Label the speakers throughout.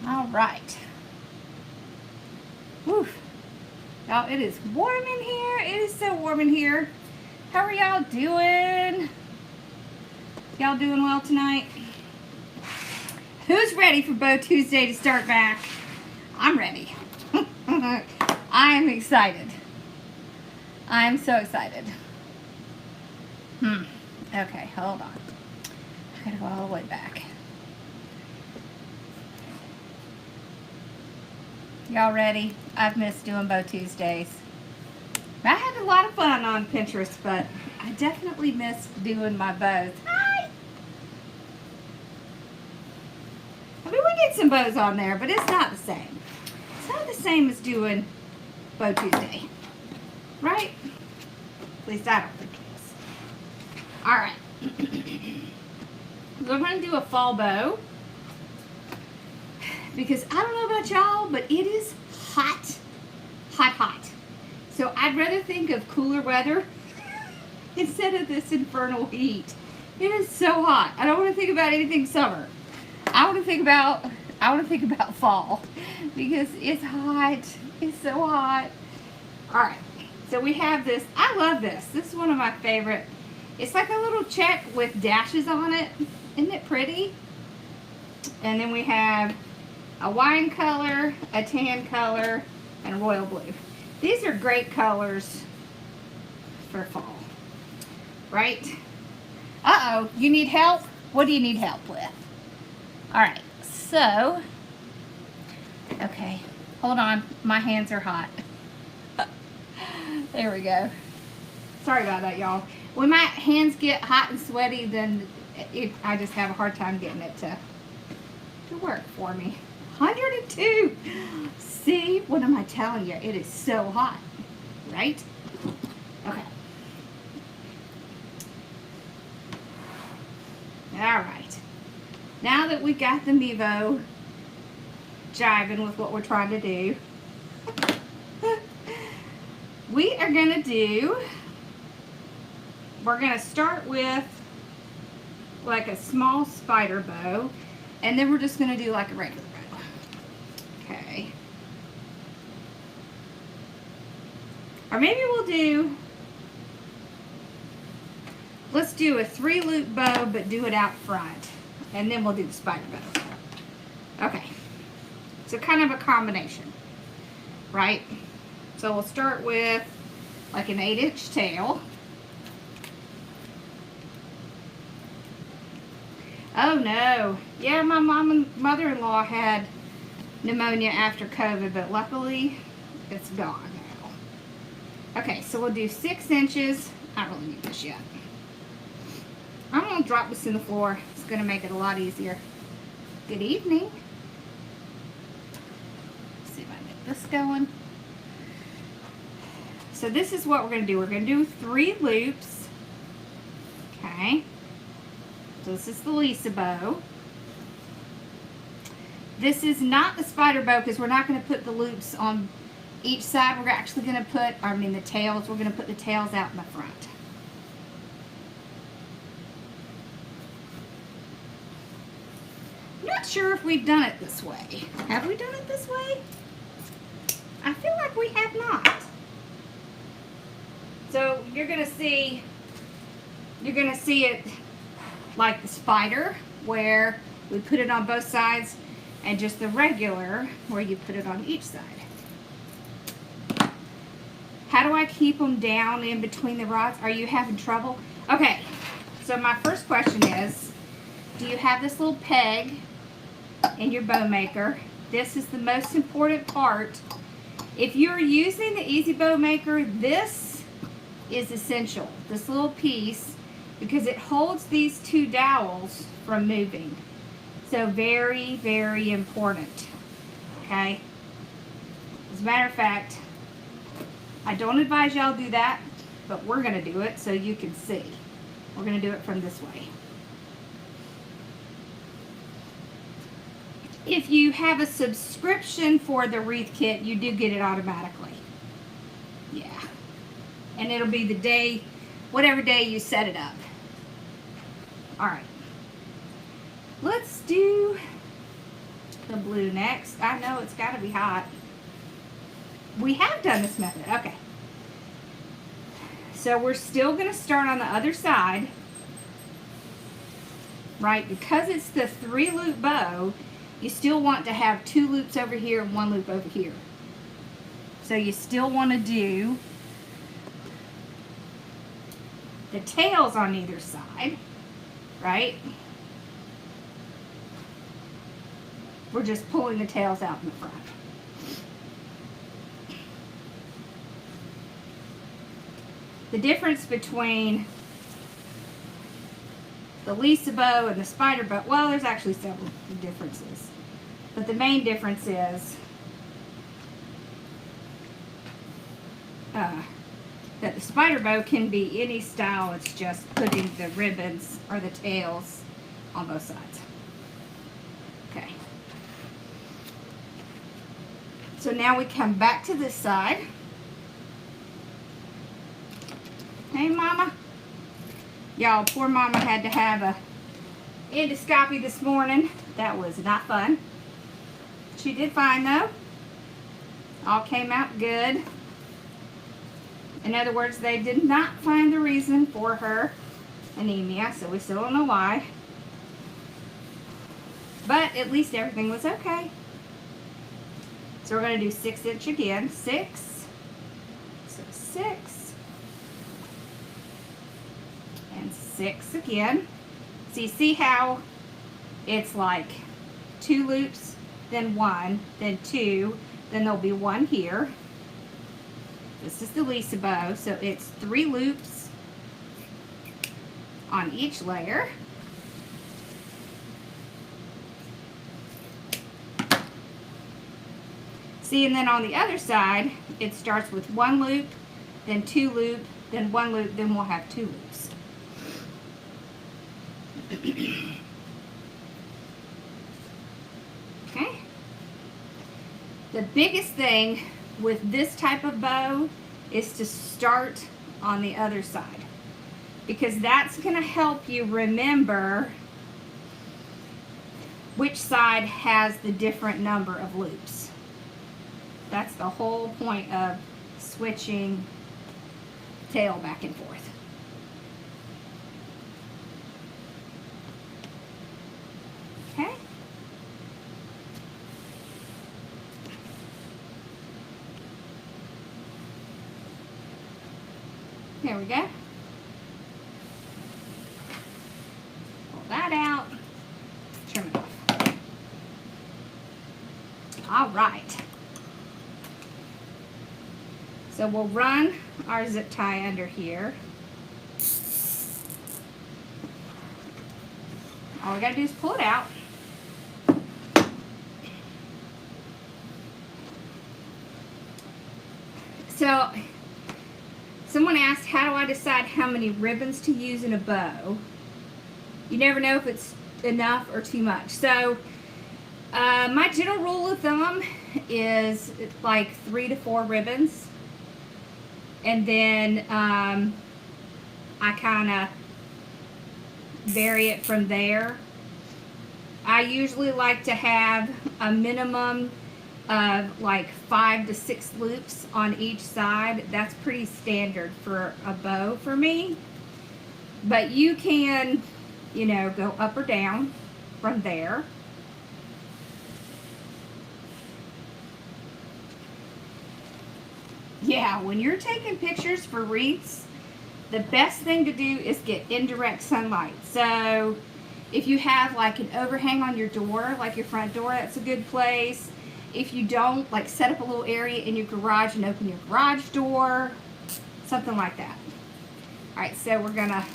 Speaker 1: All right. Woof. Y'all, it is warm in here. It is so warm in here. How are y'all doing? Y'all doing well tonight? Who's ready for Bow Tuesday to start back? I'm ready. I'm excited. I'm so excited. Okay, hold on. I gotta go all the way back. Y'all ready? I've missed doing Bow Tuesdays. I had a lot of fun on Pinterest, but I definitely missed doing my bows. Hi! I mean, we get some bows on there, but it's not the same. It's not the same as doing Bow Tuesday. Right? At least I don't think it is. Alright. We're going to do a fall bow. Because I don't know about y'all, but it is hot. Hot, hot. So I'd rather think of cooler weather instead of this infernal heat. It is so hot. I don't want to think about anything summer. I want to think about fall because it's hot. It's so hot. All right. So we have this. I love this. This is one of my favorite. It's like a little check with dashes on it. Isn't it pretty? And then we have a wine color, a tan color, and a royal blue. These are great colors for fall, right? Uh-oh, you need help? What do you need help with? All right, so, okay, hold on. My hands are hot. There we go. Sorry about that, y'all. When my hands get hot and sweaty, then I just have a hard time getting it to work for me. 102. See, what am I telling you? It is so hot, right? Okay. All right. Now that we got the Mevo jiving with what we're trying to do, we are going to we're going to start with like a small spider bow, and then we're just going to do like a regular bow. Okay. Or maybe we'll do, let's do a 3-loop bow, but do it out front. And then we'll do the spider bow. Okay. So kind of a combination, right? So we'll start with like an 8-inch tail. Oh no. Yeah, my mom and mother-in-law had pneumonia after COVID, but luckily it's gone now. Okay, so we'll do 6 inches. I don't really need this yet. I'm going to drop this in the floor. It's going to make it a lot easier. Good evening. Let's see if I can get this going. So this is what we're going to do. We're going to do 3 loops. Okay. So this is the Lisa bow. This is not the spider bow because we're not going to put the loops on each side. We're actually going to put, the tails. We're going to put the tails out in the front. I'm not sure if we've done it this way. Have we done it this way? I feel like we have not. So you're going to see it like the spider, where we put it on both sides, and just the regular where you put it on each side. How do I keep them down in between the rods? Are you having trouble? Okay, so my first question is, do you have this little peg in your bow maker? This is the most important part. If you're using the Easy Bow Maker, this is essential, this little piece, because it holds these 2 dowels from moving. So very, very important. Okay? As a matter of fact, I don't advise y'all do that, but we're going to do it so you can see. We're going to do it from this way. If you have a subscription for the wreath kit, you do get it automatically. Yeah. And it'll be the day, whatever day you set it up. All right. Let's do the blue next. I know it's got to be hot. We have done this method. Okay. So we're still going to start on the other side. Right? Because it's the 3-loop bow, you still want to have 2 loops over here and 1 loop over here. So you still want to do the tails on either side, right? We're just pulling the tails out in the front. The difference between the Lisa bow and the spider bow, well, there's actually several differences. But the main difference is that the spider bow can be any style. It's just putting the ribbons or the tails on both sides. Okay. So now we come back to this side. Hey, Mama. Y'all, poor Mama had to have a endoscopy this morning. That was not fun. She did fine, though. All came out good. In other words, they did not find the reason for her anemia, so we still don't know why. But at least everything was okay. So we're going to do 6-inch again. 6. So 6. And 6 again. So you see how it's like 2 loops, then 1, then 2, then there'll be 1 here. This is the Lisa bow, so it's 3 loops on each layer. See, and then on the other side, it starts with 1 loop, then 2 loop, then 1 loop, then we'll have 2 loops. Okay. The biggest thing with this type of bow is to start on the other side, because that's going to help you remember which side has the different number of loops. That's the whole point of switching tail back and forth. Okay. There we go. Pull that out. Trim it off. All right. So we'll run our zip tie under here. All we gotta do is pull it out. So, someone asked, how do I decide how many ribbons to use in a bow? You never know if it's enough or too much. So, my general rule of thumb is like 3 to 4 ribbons. And then I kind of vary it from there. I usually like to have a minimum of like 5 to 6 loops on each side. That's pretty standard for a bow for me. But you can, you know, go up or down from there. Yeah, when you're taking pictures for wreaths, the best thing to do is get indirect sunlight. So if you have like an overhang on your door, like your front door, that's a good place. If you don't, like set up a little area in your garage and open your garage door, something like that. All right, so we're gonna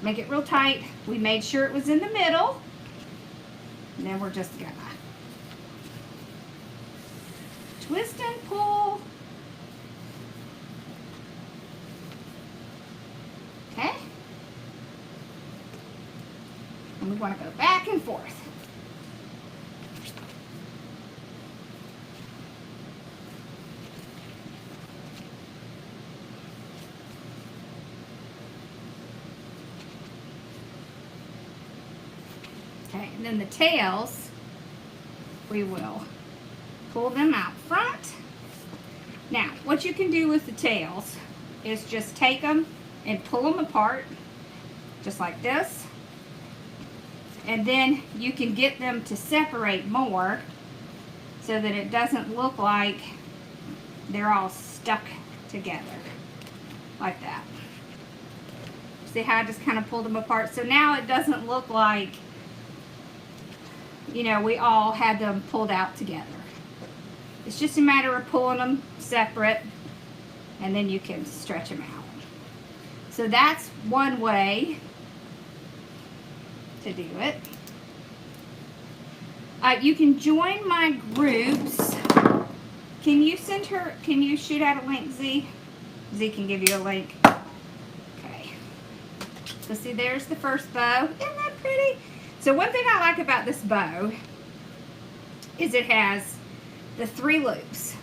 Speaker 1: make it real tight. We made sure it was in the middle. And then we're just gonna twist and pull. Okay. And we want to go back and forth. Okay, and then the tails, we will pull them out front. Now, what you can do with the tails is just take them and pull them apart, just like this. And then you can get them to separate more so that it doesn't look like they're all stuck together, like that. See how I just kind of pulled them apart? So now it doesn't look like, you know, we all had them pulled out together. It's just a matter of pulling them separate, and then you can stretch them out. So that's one way to do it. You can join my groups. Can you send her, can you shoot out a link, Z? Z can give you a link. Okay. So see, there's the first bow. Isn't that pretty? So one thing I like about this bow is it has the 3 loops.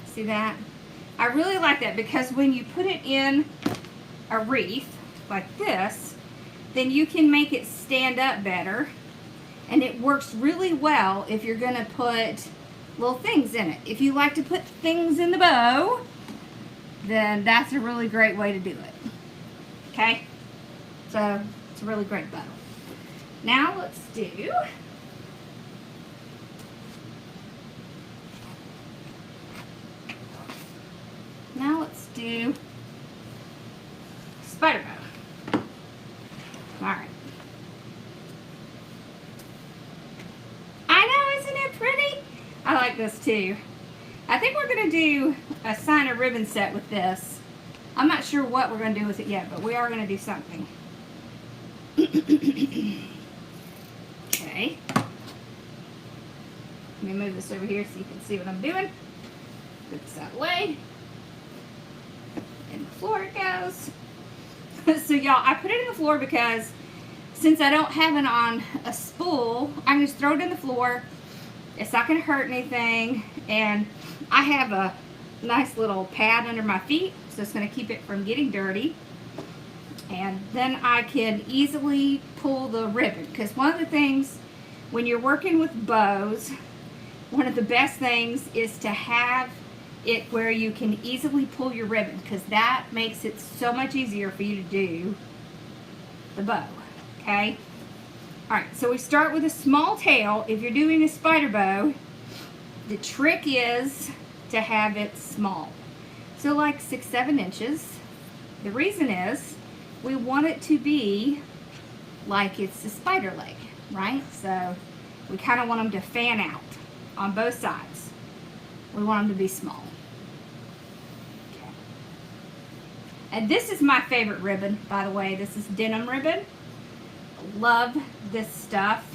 Speaker 1: See that? I really like that because when you put it in a wreath like this, then you can make it stand up better, and it works really well if you're going to put little things in it. If you like to put things in the bow, then that's a really great way to do it. Okay? So it's a really great bow. Now let's do spider bow. Alright. I know, isn't it pretty? I like this too. I think we're going to do a sign of ribbon set with this. I'm not sure what we're going to do with it yet, but we are going to do something. Okay. Let me move this over here so you can see what I'm doing. Put this out of the way. And the floor it goes. So y'all, I put it in the floor because since I don't have it on a spool, I'm just throw it in the floor. It's not going to hurt anything, and I have a nice little pad under my feet, so it's going to keep it from getting dirty. And then I can easily pull the ribbon, because one of the things when you're working with bows, one of the best things is to have it where you can easily pull your ribbon, because that makes it so much easier for you to do the bow. Okay? Alright, so we start with a small tail. If you're doing a spider bow, the trick is to have it small. So like 6-7 inches. The reason is we want it to be like it's a spider leg, right? So we kind of want them to fan out on both sides. We want them to be small. Okay. And this is my favorite ribbon, by the way. This is denim ribbon. Love this stuff.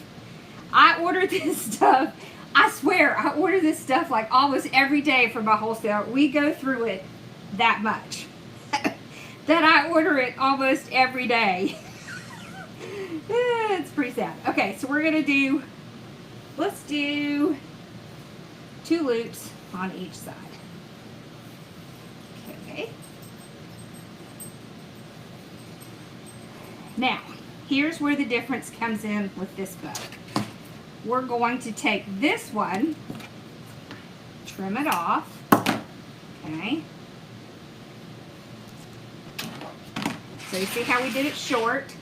Speaker 1: I order this stuff, I swear, I order this stuff like almost every day for my wholesale. We go through it that much that I order it almost every day. It's pretty sad. Okay, so we're gonna do, let's do 2 loops on each side. Okay. Now, here's where the difference comes in with this bow. We're going to take this one, trim it off, okay? So you see how we did it short?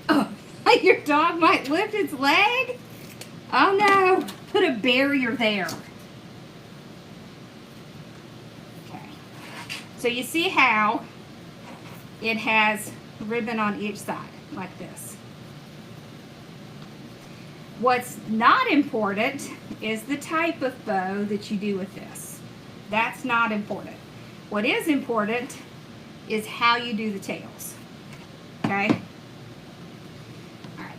Speaker 1: Oh, your dog might lift its leg? Oh no, put a barrier there. So you see how it has ribbon on each side, like this. What's not important is the type of bow that you do with this. That's not important. What is important is how you do the tails. Okay? Alright.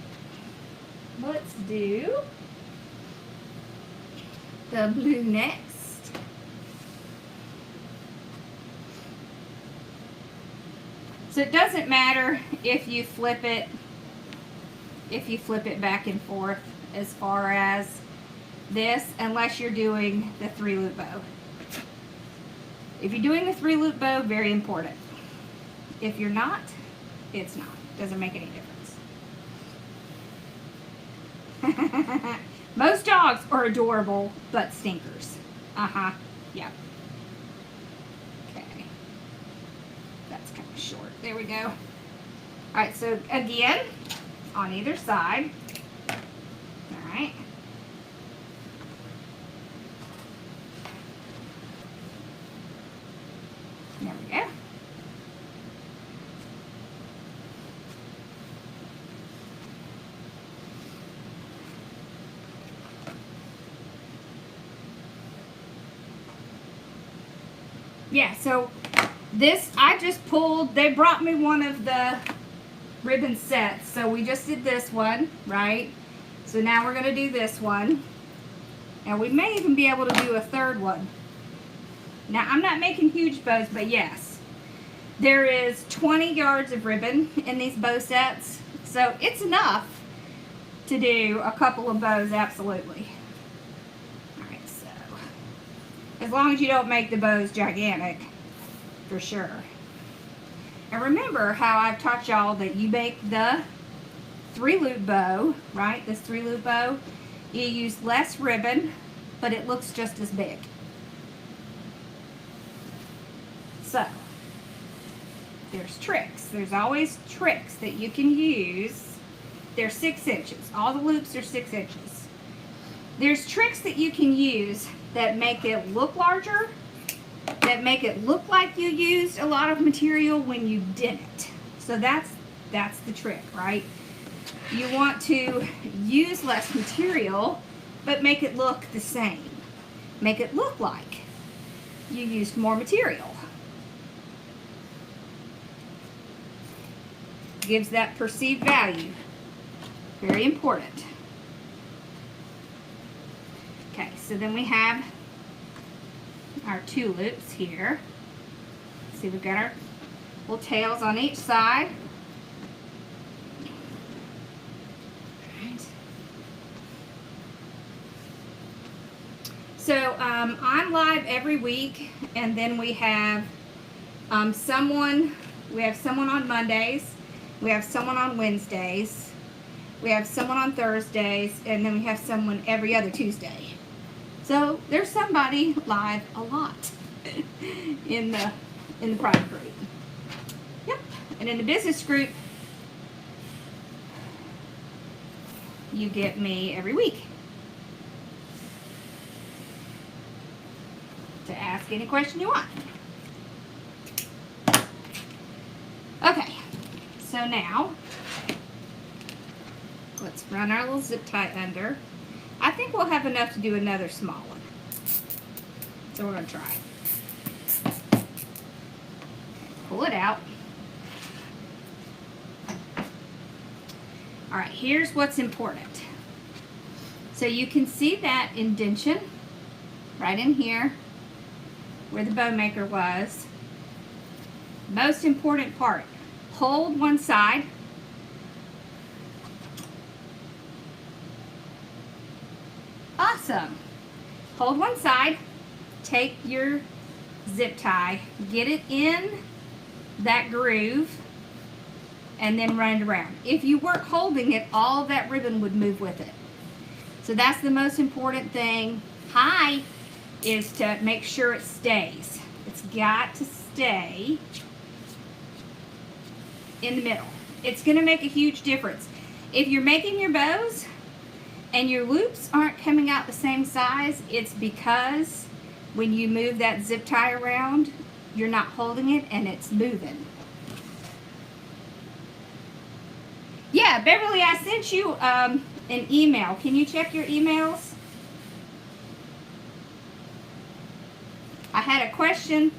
Speaker 1: Let's do the blue next. So it doesn't matter if you flip it back and forth as far as this, unless you're doing the 3-loop bow. If you're doing the 3-loop bow, very important. If you're not, it's not. Doesn't make any difference. Most dogs are adorable, but stinkers. Yep. Okay. That's kind of short. There we go. Alright, so again, on either side. Alright. There we go. Yeah, so this, I just pulled, they brought me one of the ribbon sets. So we just did this one, right? So now we're going to do this one. And we may even be able to do a third one. Now, I'm not making huge bows, but yes. There is 20 yards of ribbon in these bow sets. So it's enough to do a couple of bows, absolutely. Alright, so as long as you don't make the bows gigantic, for sure. And remember how I've taught y'all that you make the 3-loop bow, right? This 3-loop bow. You use less ribbon, but it looks just as big. So, there's tricks. There's always tricks that you can use. They're 6 inches. All the loops are 6 inches. There's tricks that you can use that make it look larger, that make it look like you used a lot of material when you didn't. So that's the trick, right? You want to use less material, but make it look the same. Make it look like you used more material. Gives that perceived value. Very important. Okay, so then we have our 2 loops here. See, we've got our little tails on each side. Right. So I'm live every week, and then we have someone on Mondays, we have someone on Wednesdays, we have someone on Thursdays, and then we have someone every other Tuesday. So there's somebody live a lot in the private group. Yep. And in the business group, you get me every week to ask any question you want. Okay. So now let's run our little zip tie under. I think we'll have enough to do another small one. So we're going to try. Pull it out. Alright, here's what's important. So you can see that indentation right in here where the bow maker was. Most important part. Hold one side. Awesome. Hold one side, take your zip tie, get it in that groove, and then run it around. If you weren't holding it, all of that ribbon would move with it. So that's the most important thing. Is to make sure it stays. It's got to stay in the middle. It's going to make a huge difference. If you're making your bows and your loops aren't coming out the same size, it's because when you move that zip tie around, you're not holding it and it's moving. Yeah, Beverly, I sent you an email. Can you check your emails? I had a question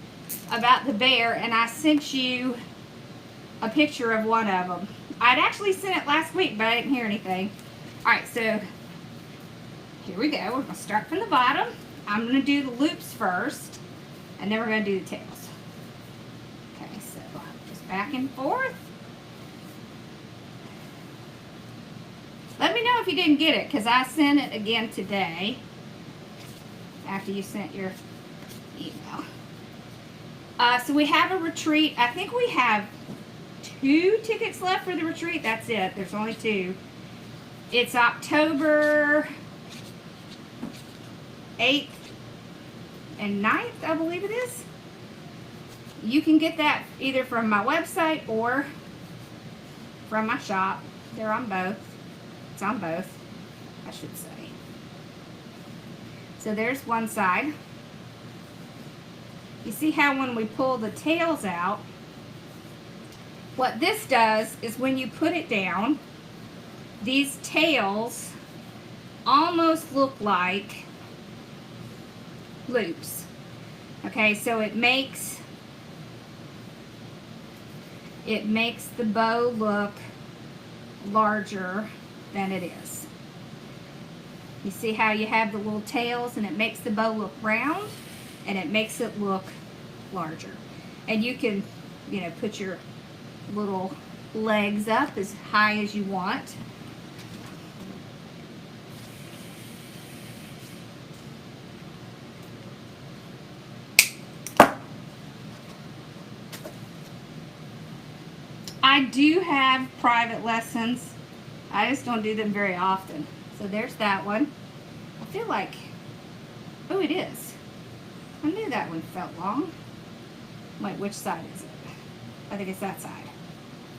Speaker 1: about the bear and I sent you a picture of one of them. I'd actually sent it last week, but I didn't hear anything. Alright, so here we go. We're going to start from the bottom. I'm going to do the loops first, and then we're going to do the tails. Okay, so just back and forth. Let me know if you didn't get it, because I sent it again today after you sent your email. So we have a retreat. I think we have 2 tickets left for the retreat. That's it. There's only 2. It's October 8th and 9th, I believe it is. You can get that either from my website or from my shop. They're on both. It's on both, I should say. So there's one side. You see how when we pull the tails out, what this does is when you put it down, these tails almost look like loops. Okay, so it makes the bow look larger than it is. You see how you have the little tails, and it makes the bow look round, and it makes it look larger. And you can, you know, put your little legs up as high as you want. I do have private lessons. I just don't do them very often. So there's that one. I feel like, oh, it is. I knew that one felt long. Wait, which side is it? I think it's that side.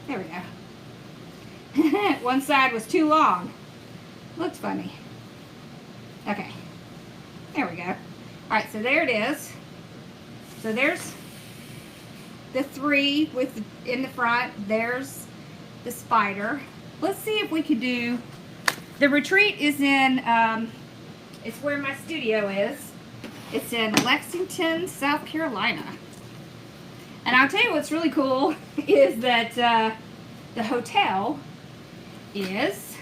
Speaker 1: There we go. One side was too long. Looks funny. Okay. There we go. All right, so there it is. So there's the three with in the front. There's the spider. Let's see if we could do, the retreat is in, it's where my studio is. It's in Lexington, South Carolina. And I'll tell you what's really cool is that the hotel is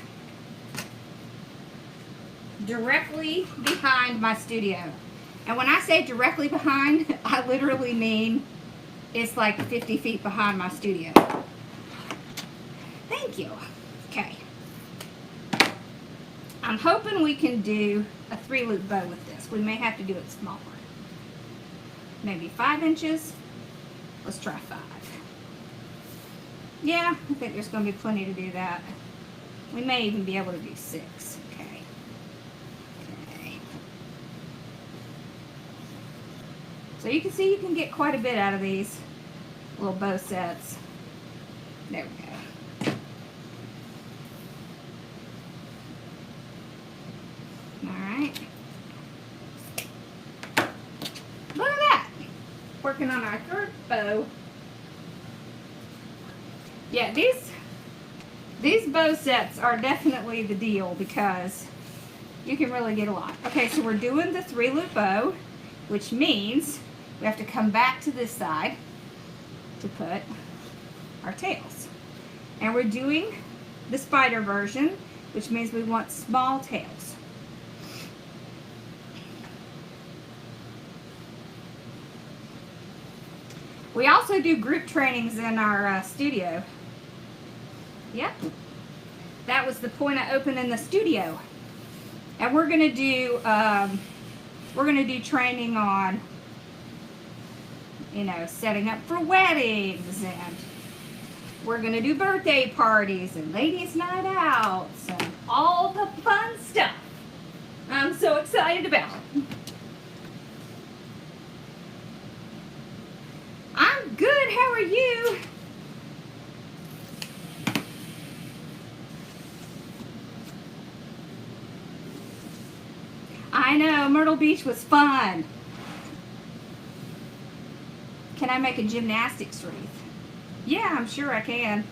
Speaker 1: directly behind my studio. And when I say directly behind, I literally mean it's like 50 feet behind my studio. Thank you. Okay. I'm hoping we can do a 3-loop bow with this. We may have to do it smaller. Maybe 5 inches. Let's try 5. Yeah, I think there's going to be plenty to do that. We may even be able to do 6. Okay. Okay. So you can see you can get quite a bit out of these little bow sets. There we go. Alright. Look at that. Working on our 3rd bow. Yeah, these bow sets are definitely the deal because you can really get a lot. Okay, so we're doing the 3-loop bow, which means we have to come back to this side to put our tails. And we're doing the spider version, which means we want small tails. We also do group trainings in our studio. Yep. That was the point of opening the studio. And we're gonna do training on, you know, setting up for weddings, and we're gonna do birthday parties and ladies' night outs and all the fun stuff I'm so excited about. I'm good, how are you? I know, Myrtle Beach was fun. Can I make a gymnastics wreath? Yeah, I'm sure I can.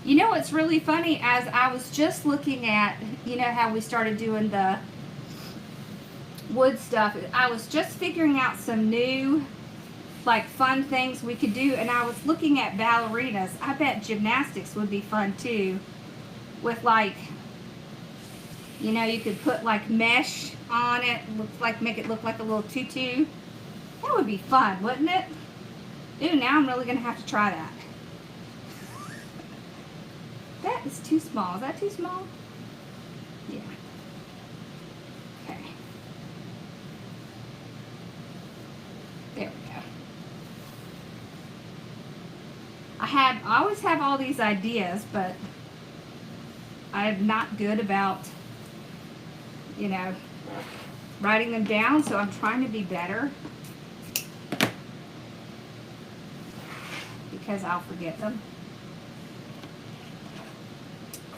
Speaker 1: You know what's really funny, as I was just looking at, you know how we started doing the wood stuff, I was just figuring out some new, like, fun things we could do, and I was looking at ballerinas. I bet gymnastics would be fun too, with, like, you know, you could put like mesh on it, make it look like a little tutu. That would be fun, wouldn't it? Ooh, now I'm really gonna have to try that. That is too small. Is that too small? Yeah. Okay. There we go. I always have all these ideas, but I'm not good about, you know, writing them down, so I'm trying to be better because I'll forget them.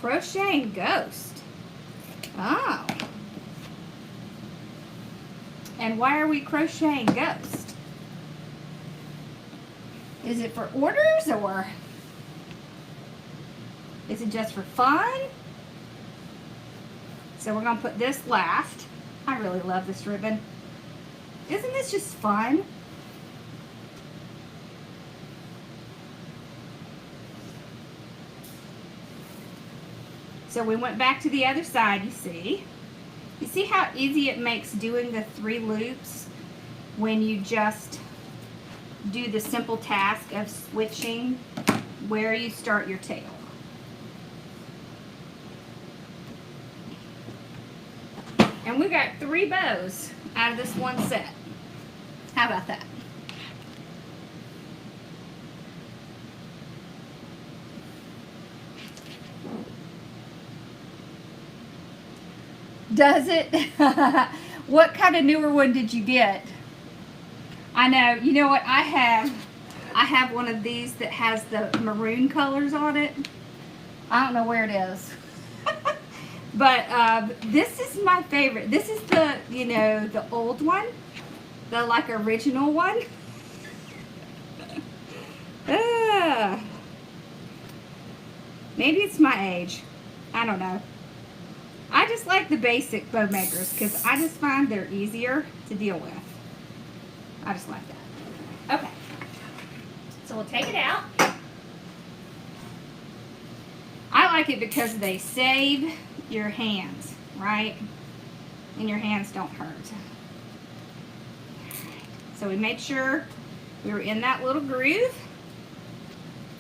Speaker 1: Crocheting Ghost. Oh. And why are we crocheting Ghost? Is it for orders, or is it just for fun? So we're going to put this last. I really love this ribbon. Isn't this just fun? So we went back to the other side, you see. You see how easy it makes doing the 3 loops when you just do the simple task of switching where you start your tail. And we got 3 bows out of this one set. How about that? Does it? What kind of newer one did you get? I know. You know what I have? I have one of these that has the maroon colors on it. I don't know where it is. But this is my favorite. This is the, you know, the old one. The like original one. Maybe it's my age. I don't know. I just like the basic bow makers because I just find they're easier to deal with. I just like that. Okay. So we'll take it out. I like it because they save your hands, right? And your hands don't hurt. So we made sure we were in that little groove.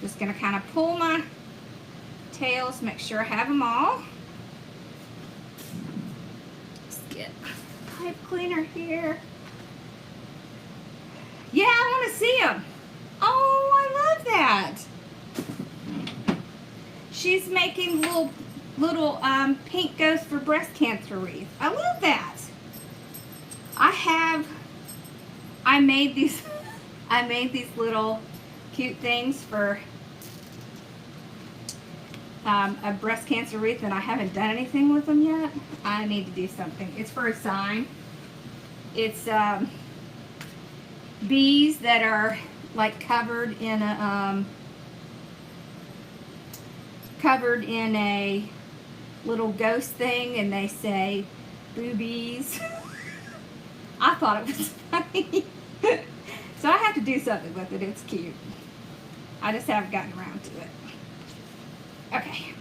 Speaker 1: Just going to kind of pull my tails, make sure I have them all. Get pipe cleaner here. Yeah, I want to see them. Oh, I love that. She's making little pink ghosts for breast cancer wreath. I love that. I made these little cute things for a breast cancer wreath, and I haven't done anything with them yet. I need to do something. It's for a sign. It's bees that are like covered in a little ghost thing, and they say boobies. I thought it was funny. So I have to do something with it. It's cute. I just haven't gotten around to it. Okay.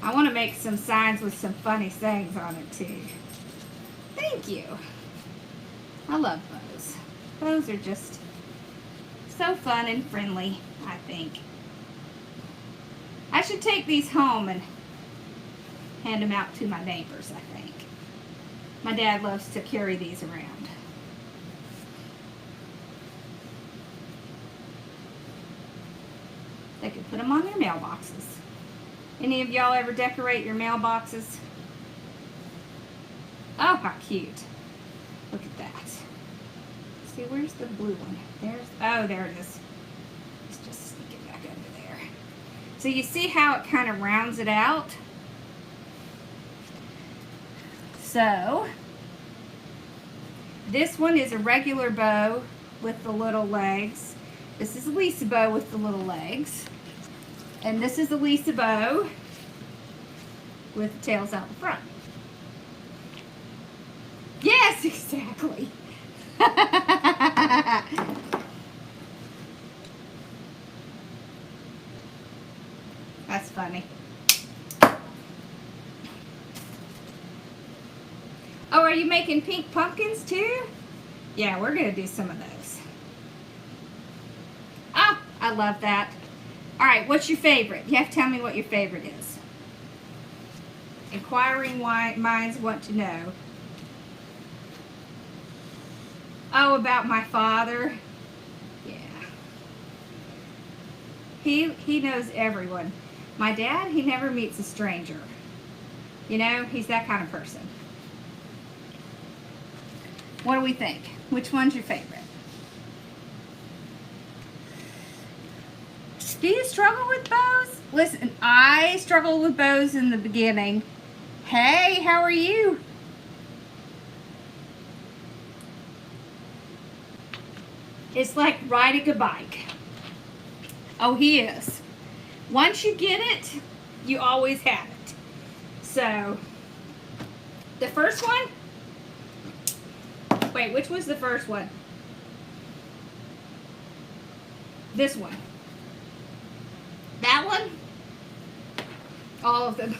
Speaker 1: I want to make some signs with some funny sayings on it too. Thank you. I love bows. Bows are just so fun and friendly, I think. I should take these home and hand them out to my neighbors, I think. My dad loves to carry these around. They could put them on their mailboxes. Any of y'all ever decorate your mailboxes? Oh, how cute. Look at that. See, where's the blue one? Oh, there it is. Let's just sneak it back under there. So you see how it kind of rounds it out? So, this one is a regular bow with the little legs. This is a Lisa bow with the little legs. And this is a Lisa bow with the tails out the front. Yes, exactly. That's funny. Oh, are you making pink pumpkins too? Yeah, we're going to do some of those. Oh, I love that. All right, what's your favorite? You have to tell me what your favorite is. Inquiring minds want to know. Oh, about my father. Yeah. He knows everyone. My dad, he never meets a stranger. You know, he's that kind of person. What do we think? Which one's your favorite? Do you struggle with bows? Listen, I struggled with bows in the beginning. Hey, how are you? It's like riding a bike. Oh, he is. Once you get it, you always have it. So, the first one? Wait, which was the first one? This one. That one? All of them.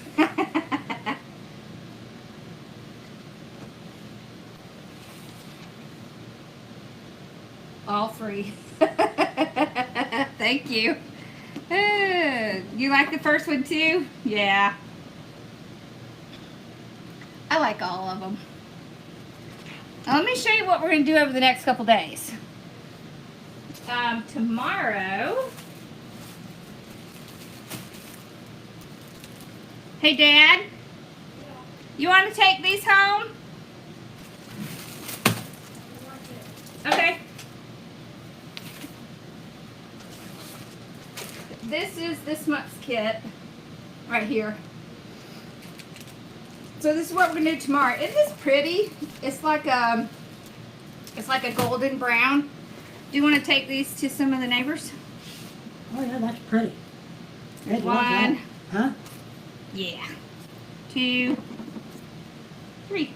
Speaker 1: All three. Thank you. You like the first one too? Yeah. I like all of them. Now, let me show you what we're going to do over the next couple days. Tomorrow. Hey, Dad. You want to take these home? Okay. This is this month's kit right here. So this is what we're gonna do tomorrow. Isn't this pretty? It's like a golden brown. Do you want to take these to some of the neighbors?
Speaker 2: Oh yeah, that's pretty. They'd love
Speaker 1: One.
Speaker 2: that. Huh?
Speaker 1: Yeah. 2, 3.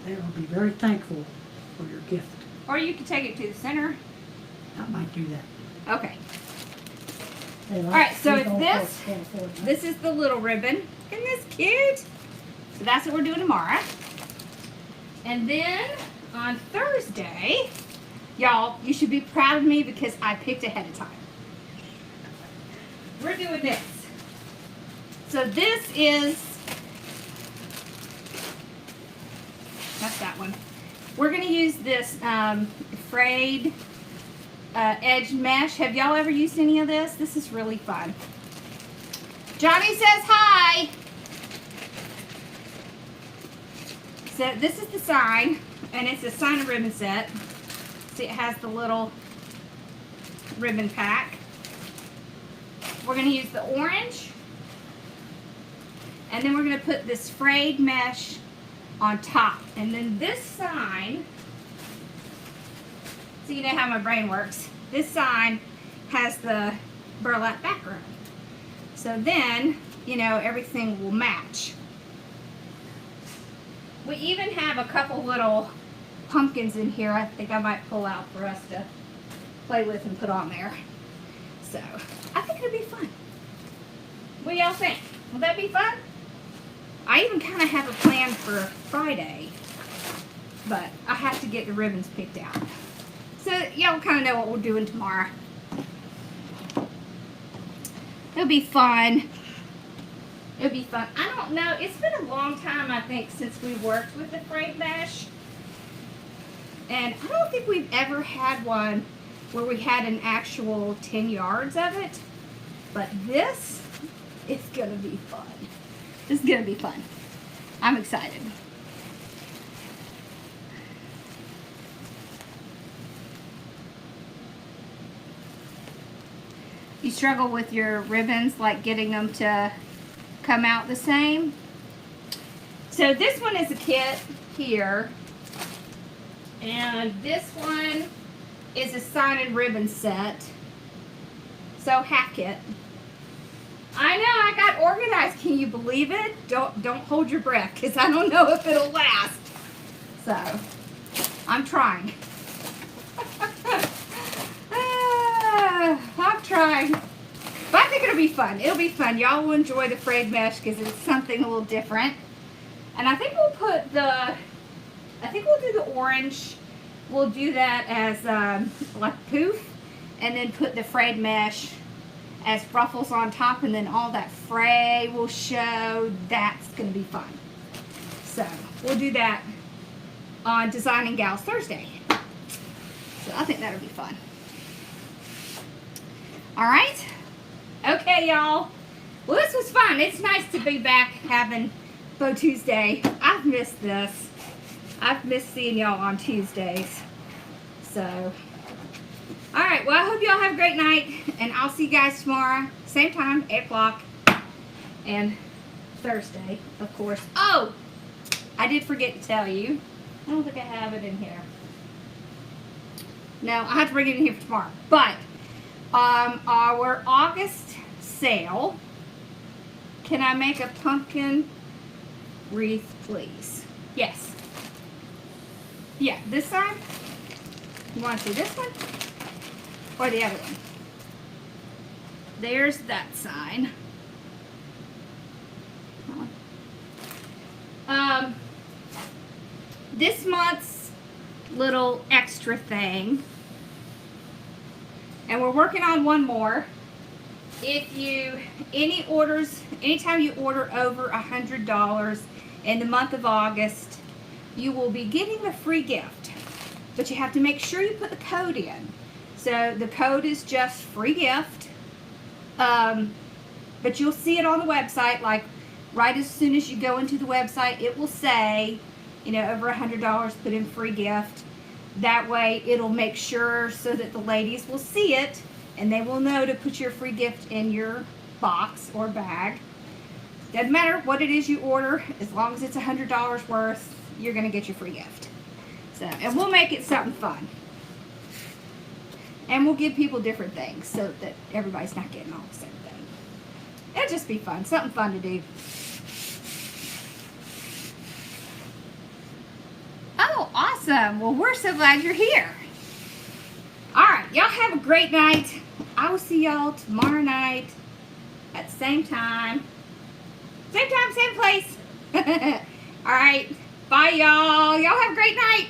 Speaker 2: They will be very thankful for your gift.
Speaker 1: Or you can take it to the center.
Speaker 2: I might do that.
Speaker 1: Okay.
Speaker 2: They like
Speaker 1: Alright, so
Speaker 2: big
Speaker 1: it's
Speaker 2: old
Speaker 1: this.
Speaker 2: folks.
Speaker 1: This is the little ribbon. Isn't this cute? So that's what we're doing tomorrow. And then on Thursday, y'all, you should be proud of me because I picked ahead of time. We're doing this. So this is, that's that one. We're going to use this frayed edge mesh. Have y'all ever used any of this? This is really fun. Johnny says hi. So this is the sign, and it's a sign and ribbon set. See, it has the little ribbon pack. We're going to use the orange, and then we're going to put this frayed mesh on top. And then this sign, so you know how my brain works, this sign has the burlap background. So then, you know, everything will match. We even have a couple little pumpkins in here I think I might pull out for us to play with and put on there. So, I think it'll be fun. What do y'all think? Will that be fun? I even kind of have a plan for Friday, but I have to get the ribbons picked out. So, y'all kind of know what we're doing tomorrow. It'll be fun. It'll be fun. I don't know. It's been a long time, I think, since we worked with the frayed mesh. And I don't think we've ever had one where we had an actual 10 yards of it. But this is going to be fun. This is going to be fun. I'm excited. You struggle with your ribbons, like getting them to come out the same. So this one is a kit here, and this one is a sign and ribbon set. So half kit. I know, I got organized. Can you believe it? Don't hold your breath, because I don't know if it'll last. So I'm trying. I'm trying. But I think it'll be fun. It'll be fun. Y'all will enjoy the frayed mesh because it's something a little different. And I think we'll put the, I think we'll do the orange. We'll do that as like poof. And then put the frayed mesh as ruffles on top. And then all that fray will show. That's going to be fun. So we'll do that on Designing Gals Thursday. So I think that'll be fun. All right. Okay, y'all. Well, this was fun. It's nice to be back having Bow Tuesday. I've missed this. I've missed seeing y'all on Tuesdays. So, all right. Well, I hope y'all have a great night, and I'll see you guys tomorrow, same time, 8 o'clock, and Thursday, of course. Oh, I did forget to tell you. I don't think I have it in here. No, I have to bring it in here for tomorrow. But our August sale. Can I make a pumpkin wreath, please? Yes. Yeah, this side. You want to see this one or the other one? There's that sign. This month's little extra thing, and we're working on one more. If you, anytime you order over $100 in the month of August, you will be getting a free gift. But you have to make sure you put the code in. So the code is just free gift. But you'll see it on the website, like right as soon as you go into the website, it will say, you know, over $100, put in free gift. That way it'll make sure so that the ladies will see it and they will know to put your free gift in your box or bag. Doesn't matter what it is you order, as long as it's $100 worth, you're going to get your free gift. So, and we'll make it something fun. And we'll give people different things so that everybody's not getting all the same thing. It'll just be fun, something fun to do. Oh, awesome. Well, we're so glad you're here. All right, y'all have a great night. I will see y'all tomorrow night at the same time. Same time, same place. All right, bye, y'all. Y'all have a great night.